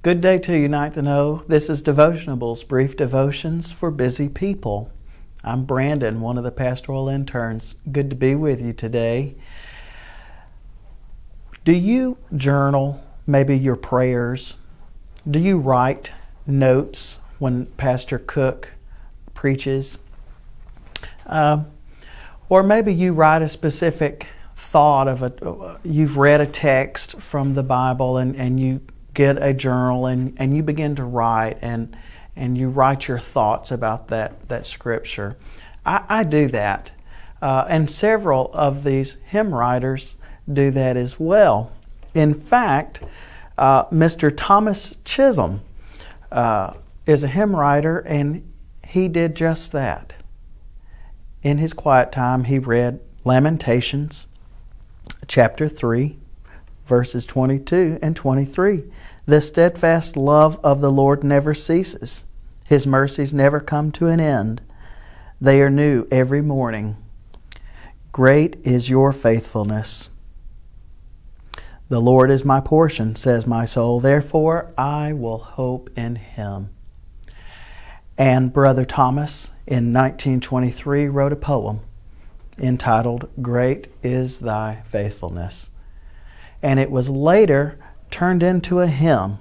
Good day to you, Ninth and O. This is Devotionable's Brief Devotions for Busy People. I'm Brandon, one of the pastoral interns. Good to be with you today. Do you journal maybe your prayers? Do you write notes when Pastor Cook preaches? Or maybe you write a specific thought of you've read a text from the Bible and you get a journal and you begin to write and you write your thoughts about that scripture. I do that. And several of these hymn writers do that as well. In fact, Mr. Thomas Chisholm is a hymn writer, and he did just that. In his quiet time, he read Lamentations, chapter 3, verses 22 and 23. The steadfast love of the Lord never ceases. His mercies never come to an end. They are new every morning. Great is your faithfulness. The Lord is my portion, says my soul. Therefore I will hope in Him. And Brother Thomas in 1923 wrote a poem entitled, Great is Thy Faithfulness. And it was later turned into a hymn.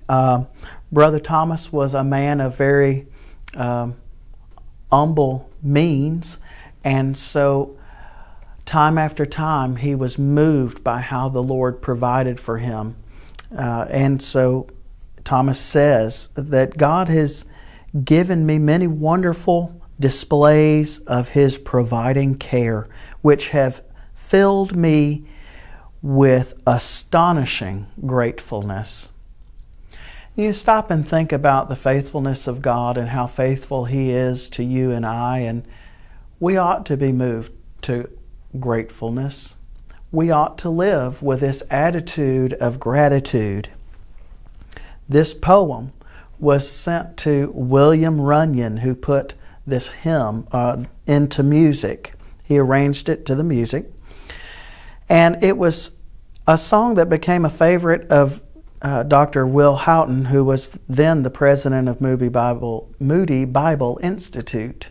Brother Thomas was a man of very humble means, and so time after time he was moved by how the Lord provided for him. And so Thomas says that God has given me many wonderful displays of His providing care, which have filled me with astonishing gratefulness. You stop and think about the faithfulness of God and how faithful He is to you and I, and we ought to be moved to gratefulness. We ought to live with this attitude of gratitude. This poem was sent to William Runyon, who put this hymn into music. He arranged it to the music. And it was a song that became a favorite of Dr. Will Houghton, who was then the president of Moody Bible Institute.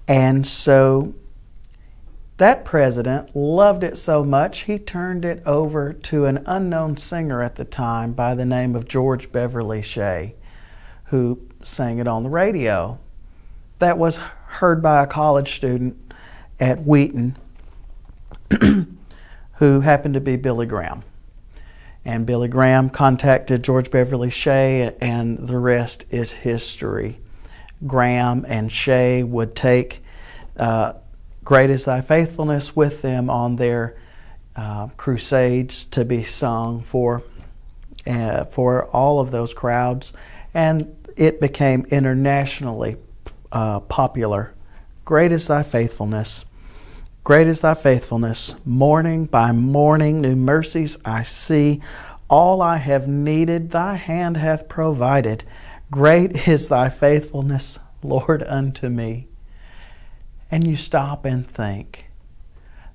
And so that president loved it so much, he turned it over to an unknown singer at the time by the name of George Beverly Shea, who sang it on the radio. That was heard by a college student at Wheaton who happened to be Billy Graham. And Billy Graham contacted George Beverly Shea, and the rest is history. Graham and Shea would take Great is Thy Faithfulness with them on their crusades to be sung for all of those crowds, and it became internationally popular. Great is Thy faithfulness. Great is Thy faithfulness. Morning by morning new mercies I see. All I have needed Thy hand hath provided. Great is Thy faithfulness, Lord, unto me. And you stop and think.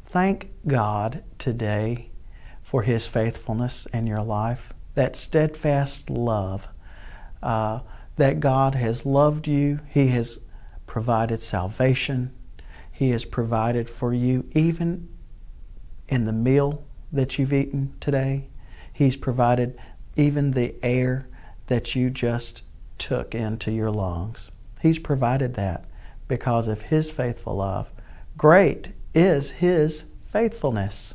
Thank God today for His faithfulness in your life. That steadfast love. That God has loved you. He has provided salvation. He has provided for you even in the meal that you've eaten today. He's provided even the air that you just took into your lungs. He's provided that because of His faithful love. Great is His faithfulness.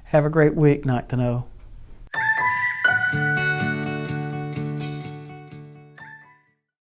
Have a great week, Ninth and O.